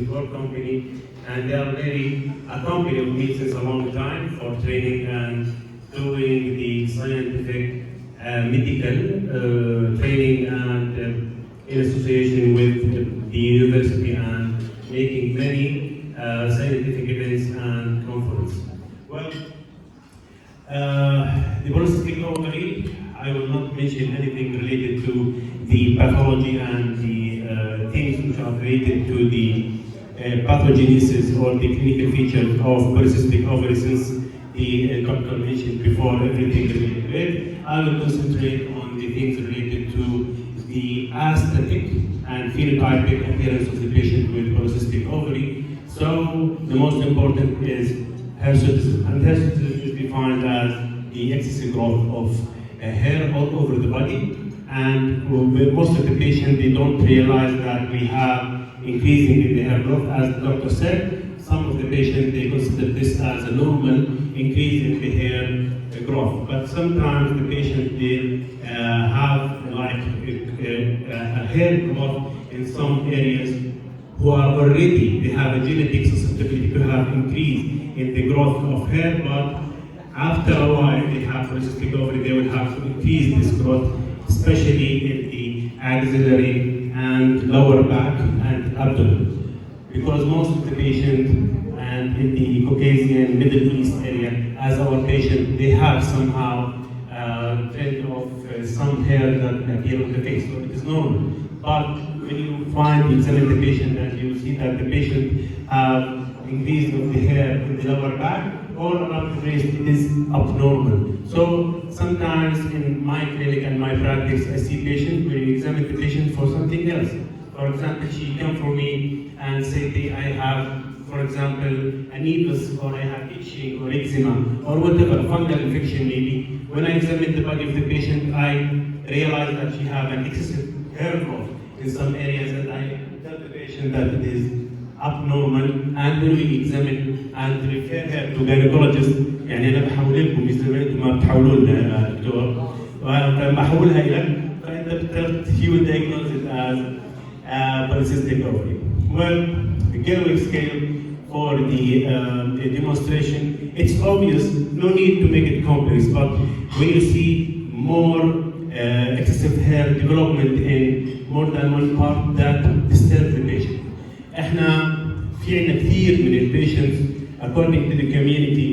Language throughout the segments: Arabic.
World company, and they are very a company of me since a long time for training and doing the scientific medical training and in association with the university and making many scientific events and conferences. Well, the polycystic ovary, I will not mention anything related to the pathology and the things which are related to the pathogenesis or the clinical features of polycystic ovary since the doctor mentioned before everything related to it. I will concentrate on the things related to the aesthetic and phenotypic appearance of the patient with polycystic ovary. So the most important is hirsutism, and hirsutism is defined as the excessive growth of hair all over the body. And with most of the patients, they don't realize that we have increasing in the hair growth. As the doctor said, some of the patients, they consider this as a normal increase in the hair growth. But sometimes the patient, they have like a hair growth in some areas who are already, they have a genetic susceptibility to have increase in the growth of hair, but after a while they have polycystic ovary, they will have to increase this growth, especially in the axillary and lower back and abdomen. Because most of the patients and in the Caucasian Middle East area, as our patient, they have somehow trend of some hair that appear on the face, so it is normal. But when you examine the patient and you see that the patient have increase of the hair in the lower back or around the waist, it is abnormal. So sometimes in my clinic and my practice, I see patients when you examine the patient for something else. For example, she come for me and say, I have, for example, a nevus, or I have itching or eczema or whatever, fungal infection maybe. When I examine the body of the patient, I realize that she have an excessive hair growth in some areas, and I tell the patient that it is abnormal, and when we examine and refer her to gynecologist. يعني أنا بحول لكم مثل ما أنتم ما بتحولوا لنا دكتور، وبحولها لك فأنت you will diagnose it as polycystic ovary. Well, the Galloway scale for the demonstration, it's obvious, no need to make it complex, but when you see more excessive hair development in more than one part, that disturbs the patient. احنا في عندنا كثير من البيشنتس according to the community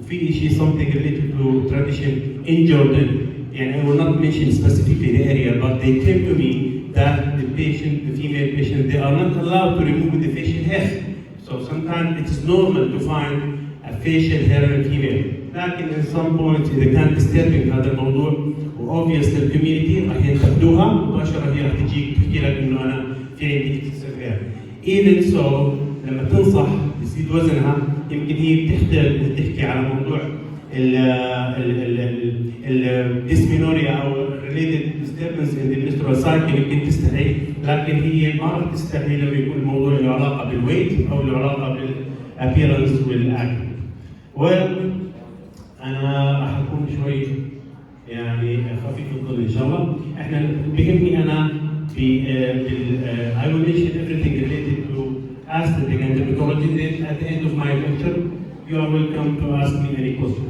في شيء something related to tradition in Jordan. يعني I will not mention specifically the area, but they came to me that the patient, the female patient, they are not allowed to remove the facial hair. So sometimes it is normal to find a facial hair in a female. لكن in some points إذا كان disturbing هذا الموضوع وobvious للcommunity راح ينتقدوها مباشرة، هي راح تجيك تحكي لك إنه أنا في عندي excessive hair. Even so, لما تنصح تزيد وزنها يمكن هي تحكي على موضوع الديسمينوريا او related disturbance in the menstrual cycle يمكن تستحي، لكن هي ما راح تستحي لما يكون الموضوع له علاقه بالويت او له علاقه بالابيرنس والاكل. انا راح اكون شوي يعني خفيف الظل ان شاء الله. احنا بيهمني انا I will mention everything related to aesthetic and dermatology. Then at the end of my lecture, you are welcome to ask me any question.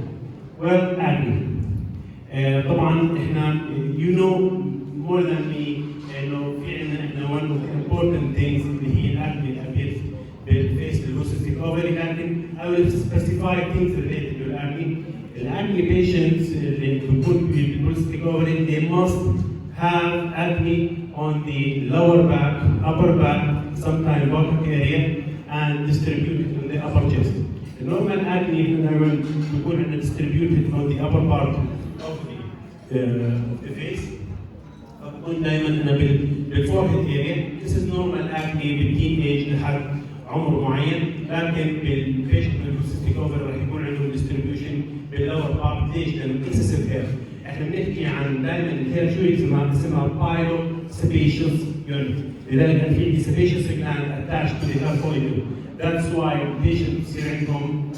Well, acne. طبعا احنا you know more than me انه في عندنا one of the important things اللي هي acne appears بالface polycystic ovary. لكن I will specify things related to acne. The acne patients who put polycystic ovary, they must have acne on the lower back, upper back, sometimes bottom area, and distributed on the upper chest. The normal acne when يكون distributed on the upper part of the face. فبكون دائما أنا بالforehead area. This is normal acne بالteenage لحد عمر معين، لكن بالpatient polycystic ovary راح يكون عندهم distribution بالlower part. ليش؟ لأنه excessive hair. احنا بنحكي عن دائما الهير شو اسمها بايلو sebaceous unit. لذلك في عندي sebaceous gland attached to the hair follicle. That's why patients يصير عندهم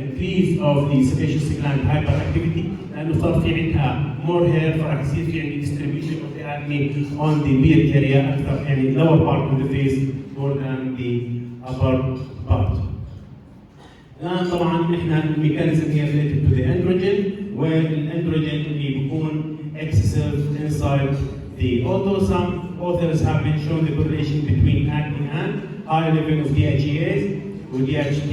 increase of the sebaceous gland hyperactivity، لأنه صار في عندها more hair، فراح يصير في عندي distribution of the acne on the beard area أكثر، يعني lower part of the face more than and the upper part. الآن طبعا احنا الميكانيزم هي related to the androgen والandrogen اللي بيكون excessive inside the. Although some authors have been shown the correlation between acne and high level of DHEAs with DHT,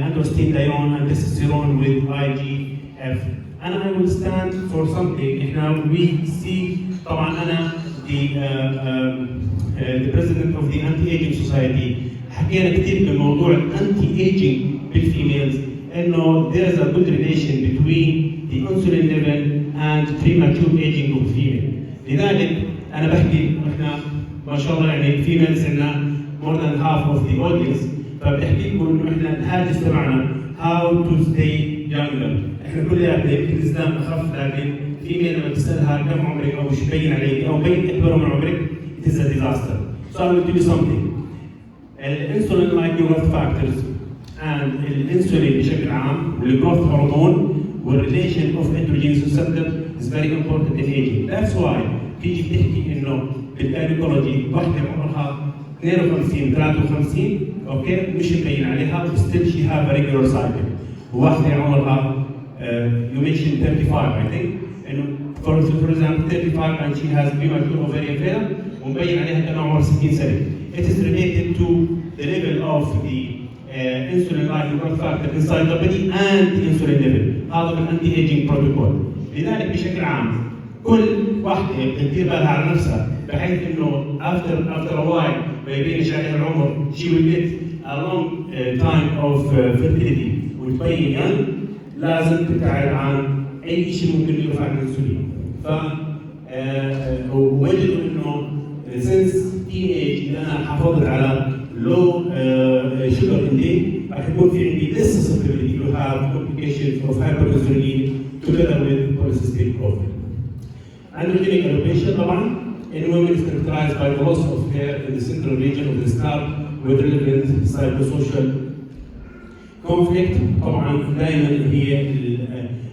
androstenedione and testosterone with IGF. And I will stand for something. Now we see طبعا أنا the president of the anti-aging society. حكينا كثير بموضوع الانتي ايجينج بالفيميلز انه there is a good relation between the insulin level and premature aging of female. لذلك انا بحكي احنا ما شاء الله يعني الفيميلز عندنا more than half of the audience فبحكي لكم انه احنا الهاجس تبعنا how to stay younger. احنا كلياتنا يمكن الاسلام اخف لكن فيميل لما تسالها كم عمرك او وش بين عليك او بين اكبر من عمرك it is a disaster. So I will tell you something. الانسولين like growth factors and الانسولين بشكل عام والجروث هرمون والريليشن اوف اندروجينز ريسبتور is very important in aging. That's why تيجي تحكي انه بالجاينيكولوجي وحده عمرها 52 53 اوكي مش مبين عليها وستيل شي هاف a regular cycle. وواحده عمرها you mentioned 35 I think انه for example 35 and she has premature ovarian failure ومبين عليها كان عمرها 60 سنه. It is related to the level of the insulin-like growth factor inside the body and the insulin level. هذا من anti-aging protocol. لذلك بشكل عام كل واحدة بتدير بالها على نفسها بحيث إنه after a while ما يبينش عليها العمر she will get a long time of fertility وتبين young لازم تبتعد عن أي شيء ممكن يرفع الأنسولين. ووجدوا إنه since teenage إذا أنا حافظت على low sugar intake راح يكون في عندي less susceptibility to have complications of hyperinsulinemia together with polycystic ovary. Androgenic alopecia طبعا in women is characterized by the loss of hair in the central region of the scalp with relevant psychosocial conflict. طبعا دائما هي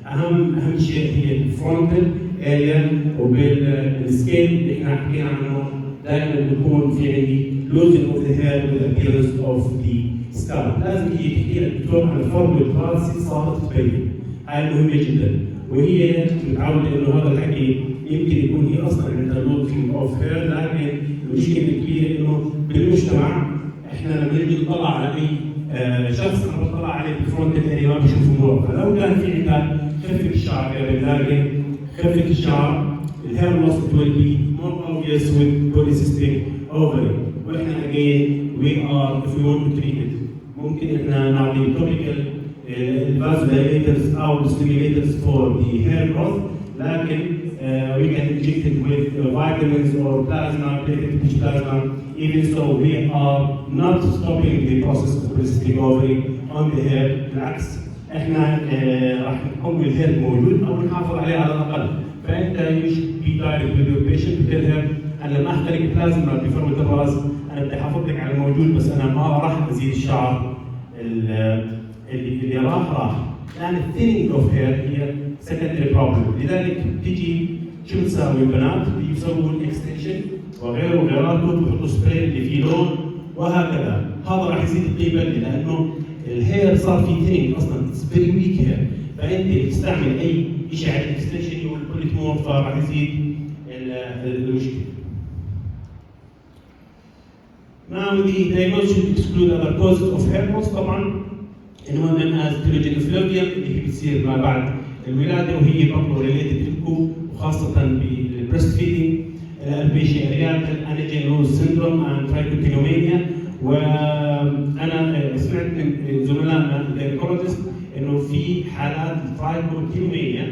اهم شيء هي الفرونتال اريا وبالسكين اللي احنا حكينا عنه دائما بيكون في عندي losing of the hair with appearance of the scalp. لازم هي تحكي لك دكتور عن الفرق الراسي صارت تبين. هاي مهمة جدا وهي متعودة انه هذا الحكي يمكن يكون هي اصلا عندها losing of hair لكن المشكلة الكبيرة انه بالمجتمع احنا لما نيجي نطلع على اي شخص انا بطلع عليه بالفرونتال اريا ما بشوف اموره فلو كان في عندها خفة الشعر لكن خفة الشعر الهير loss will be more obvious with polycystic ovary. واحنا again we are if we want to treat it ممكن احنا نعطي topical vasodilators او stimulators for the hair growth لكن we can inject it with vitamins or plasma, platelet rich plasma. Even so, we are not stopping the process of polycystic ovary on the hair. بالعكس احنا راح نقوي الهير موجود او نحافظ عليه على الاقل. فانت you should be direct with your patient to tell him انا لما احترق بلازما بفروه الراس انا بدي احافظ لك على الموجود بس انا ما راح ازيد الشعر اللي راح. يعني الثينينج اوف هير هي secondary problem. لذلك تيجي شو بتساوي البنات؟ بيجوا يسووا الاكستنشن وغيره وغيراته بيحطوا سبراي اللي فيه لون وهكذا. هذا راح يزيد الطيبه لانه الهير صار فيه ثينينج اصلا اتس فيري ويك هير فانت تستعمل اي شيء على الاكستنشن يقول كل مور فراح يزيد المشكله. Now the diagnosis should exclude other causes of hair loss طبعا in women as telogen effluvium اللي هي بتصير ما بعد الولاده وهي برضه ريليتد لكم وخاصه بالبريست فيدنج الالبيشيا اريات الانيجين لوز سيندروم اند ترايكوتينومانيا. وانا سمعت من زملائنا الجاينيكولوجيست انه في حالات ترايكوتينومانيا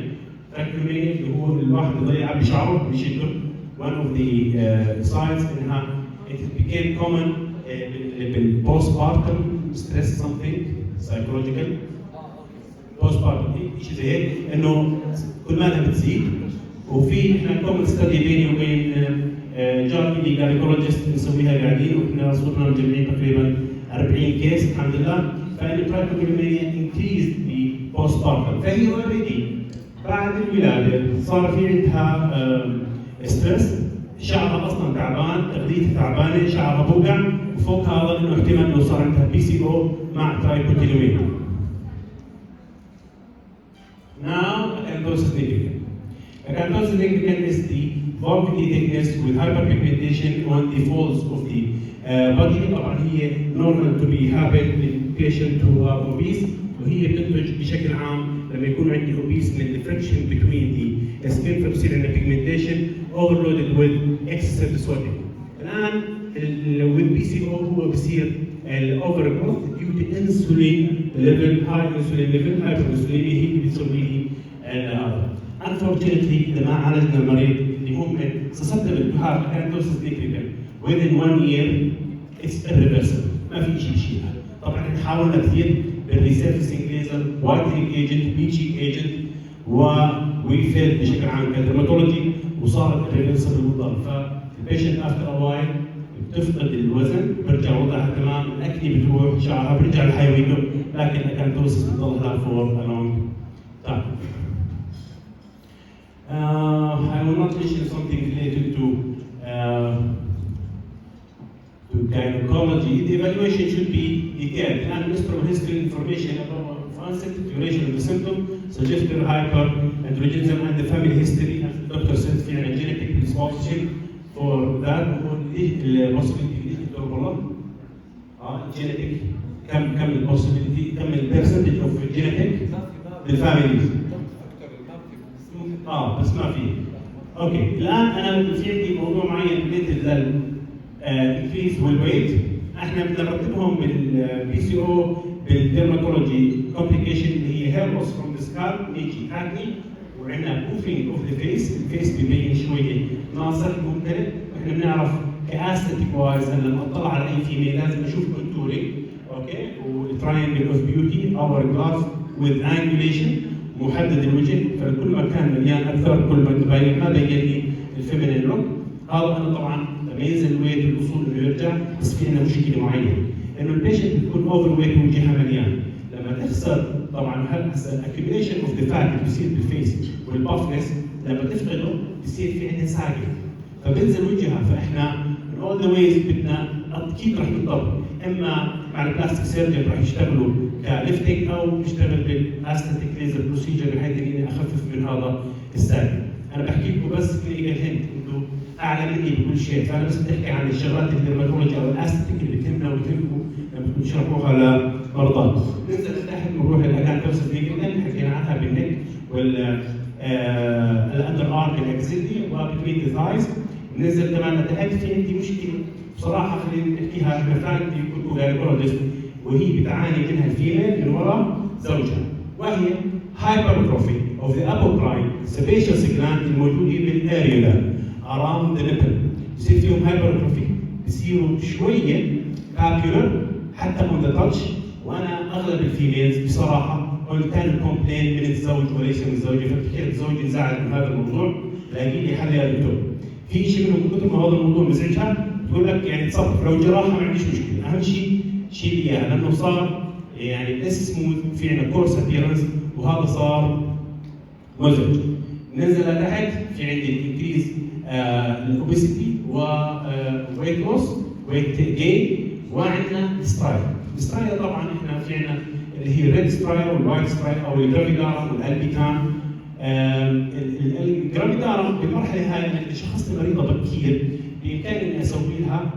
اللي هو الواحد يضل يعبي شعره بشده one of the signs انها it became common بالبوستبارتم stress something psychological postpartum شيء زي هيك انه كل ما انها بتزيد وفي احنا كومن ستدي بيني وبين جاري اللي جاينيكولوجيست بنسويها قاعدين واحنا صرنا مجمعين تقريبا 40 كيس الحمد لله فالترايكوتينومانيا انكريز ببوستبارتم فهي اوريدي بعد الولاده صار في عندها ستريس شعرها اصلا تعبان تغذيتها تعبانه شعرها بوقع وفوق هذا انه احتمال انه صار عندها PCO مع ترايكوتينوين. Now acanthosis nigricans. Acanthosis nigricans is the volvulus thickness with hyperpigmentation on the folds of the body. طبعا هي normal to be happen in patient who are obese, وهي بتنتج بشكل عام لما يكون عندي obese من the friction between the skin فبصير عندنا pigmentation overloaded with excessive sweating. الان with PCO هو بصير الاوفر جروث due to insulin level, high insulin level, hyperinsulinemia هي اللي بتسوي لي هذا. Unfortunately اذا ما عالجنا المريض اللي هم susceptible to have acanthosis nigricans within 1 year it's irreversible، ما في شيء يشيلها. طبعا احنا حاولنا كثير بالريسيرفيسنج ليزر، وايتنينج ايجنت، بليتشنج ايجنت، وفيل بشكل عام كدرماتولوجي، وصارت irreversible بالضبط. فالبيشنت افتر ا وايل بتفقد الوزن، برجع وضعها تمام، الاكني بتروح، شعرها برجع لحيويته، لكن الاكانثوسس بتضلها فور ا لونج تايم. I will not mention something related to gynecology. The evaluation should be detailed. And menstrual history information about onset, duration of the symptom, suggested hyperandrogenism, and the family history. As the doctor said, في عندنا genetic disposition for that. possibility تقول genetic كم possibility كم percentage of genetic للفاميليز. بس ما في. اوكي الان انا في عندي موضوع معين related لل increase والويت، احنا بنرتبهم بالPCO بالديرماتولوجي complication اللي هي hair loss from the scalp، نيجي acne، وعندنا buffing of the face، الفيس بيبين شويه ناصع ممتلئ، واحنا بنعرف كاستيك وايز انا لما اطلع على اي فيميل لازم اشوف كونتورينج، اوكي، وتراينجل اوف بيوتي، اور جلاس with angulation، محدد الوجه، فكل ما كان مليان اكثر كل ما تبين ما بين لي الفيمينين لوك. هذا انا طبعا لما ينزل الويت الوصول انه يرجع، بس في عندنا مشكله معينه انه البيشنت بتكون اوفر ويت ووجهها مليان، لما تخسر طبعا هسه الاكيوميليشن اوف ذا فات اللي بيصير بالفيس والبافنس لما تفقده بصير في عندها ساقط، فبنزل وجهها. فاحنا من اول ذا ويز بدنا اكيد رح نضطر اما مع البلاستيك سيرجن رح يشتغلوا كليفتنج او يشتغل بالاستاتيك ليزر بروسيجر بحيث اني اخفف من هذا الساقط. انا بحكي لكم بس كلينيكال هنت، انتم اعلى مني بكل شيء، فانا بس بدي احكي عن الشغلات الديرماتولوجي او الاستاتيك اللي بتهمنا وبتهمكم لما بتشرحوها لمرضى. ننزل لتحت بنروح للاكانثوسس نيجريكانس، حكينا عنها بالنك وال الاندر ارم الاكسيدي وبتوين ذا ثايز. ننزل كمان لتحت، في عندي مشكله بصراحه خلينا نحكيها، احنا فرانكلي كنت جاينيكولوجيست وهي بتعاني منها الفيميل من وراء زوجها، وهي هايبرتروفي اوف ذا ابوكراين سبيشس جلاند الموجوده بالاريولا around the nipple. بصير فيهم هايبرتروفي، بصيروا شويه بابيولر حتى on the touch. وانا اغلب الفيميلز بصراحه كان كومبلين من الزوج وليس من الزوجه، فبتحكي الزوج انزعج من هذا الموضوع، لاقي لي حل يا دكتور. في شيء منهم كثر ما هذا الموضوع مزعجها تقول لك يعني تصرف، لو جراحه ما عنديش مشكله، اهم شيء شيل اياها لانه صار يعني ليس سموث، في عندنا كورس ابيرنس وهذا صار مزعج. ننزل لتحت، في عندي انكريز الاوبيسيتي وويت لوس، ويت جين، وعندنا سترايا. السترايا طبعا احنا في عندنا اللي هي الريد سترايا والوايت سترايا او الجرافيدارم والالبيكان. الجرافيدارم بالمرحله هاي انا شخصت المريضه بكير بامكاني اني اسوي لها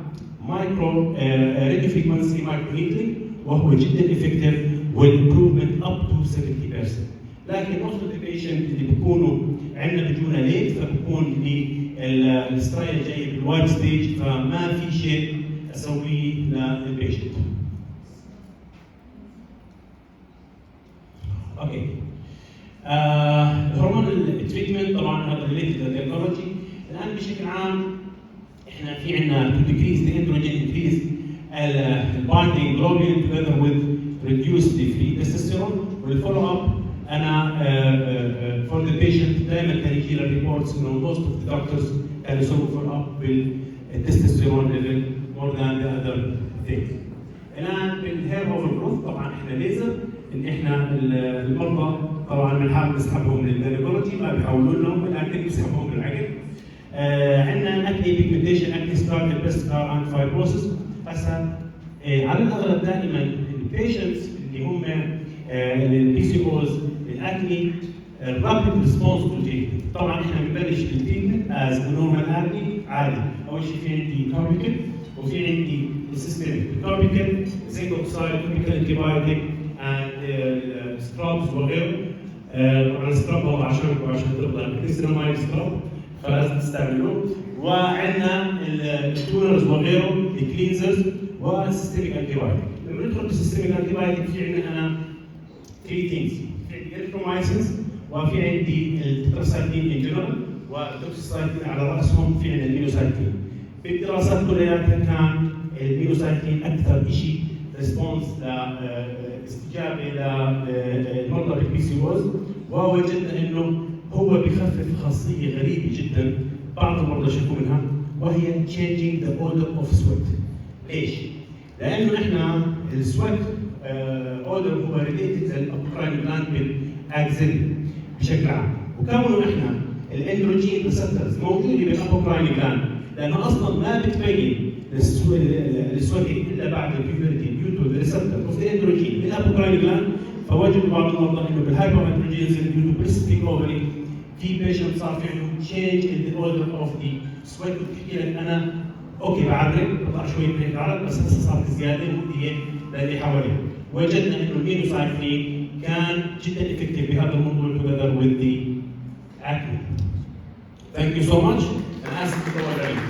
مايكرو راديو فريكونسي مايكرو نيدلينج، وهو جدا افكتيف والامبروفمنت اب تو 70%. لكن most of the patient اللي بيكونوا عندنا بيجونا ليت، فبكون السترايا جاي بالوايت ستيج، فما في شيء اسويه للبيشنت. اوكي. هرمون التريتمنت طبعا هذا ريليتد للجاينيكولوجي. الان بشكل عام احنا في عندنا to decrease the androgen increase البايندينج globulin together with reduce the free testosterone. والفولو اب انا for the patient دائما كان يجي لنا ريبورتس انه most of the doctors كانوا يسووا فولو اب بالتستوستيرون ليفل more than the other things. الان بالهير اوفر جروث طبعا احنا ليزر ان احنا المرضى طبعا بنحاول نسحبهم للجاينيكولوجي، ما بيحولوا لهم لكن نسحبهم للعقل. عندنا اكني بيجمنتيشن، اكني ستار، البست ستار اند فايبروسس. هسه على الاغلب دائما البيشنتس اللي هم البي سي اوز الاكني رابيد ريسبونس تو تريتمنت. طبعا احنا بنبلش بالتريتمنت از نورمال اكني عادي. اول شيء في عندي توبيكال وفي عندي سيستميك. التوبيكال زنك اوكسايد توبيكال انتي بايوتيك اند سكرابس وغيره. طبعا السكراب هو عشان تقدر الكريستالمايد سكراب فلازم تستعمله. وعندنا التونرز وغيره الكلينزرز والسيستميك انتي بايوتيك. لما ندخل بالسيستميك انتي بايوتيك في عندنا انا 3 ثينجز. في عندي اريثرومايسينز وفي عندي التتراسايكلين ان جنرال والدوكسيسايكلين على راسهم في عندنا المينوسايكلين. في الدراسات كلياتها كان المينوسايكلين اكثر شيء ريسبونس لاستجابه للمرضى بالبي سي اوز، ووجدنا انه هو بخفف خاصيه غريبه جدا بعض المرضى شكوا منها وهي changing the odor of sweat. ليش؟ لانه احنا السويت اودر هو ريليتد للابوكراين جلاند بالاكزيل بشكل عام، وكونه احنا الاندروجين ريسبتورز موجوده بالابوكراين جلاند لانه اصلا ما بتبين السويت الا بعد البيوبرتي ديو تو ذا ريسبتور اوف ذا اندروجين بالابوكراين جلاند. فوجدوا بعض المرضى انه بالهايبر اندروجينز ديو تو بوليستيك اوفري في بيشنت صار في عندهم تشينج ان ذا اودر اوف ذا سويت. وبتحكي لك انا اوكي بعرق بطلع شويه من هيك عرق بس هسه صارت زياده مؤذيه للي حواليه. وجدنا انه المينوسايكلين كان جدا افكتيف بهذا الموضوع together with the acne. Thank you so much. انا اسف لطول عليكم.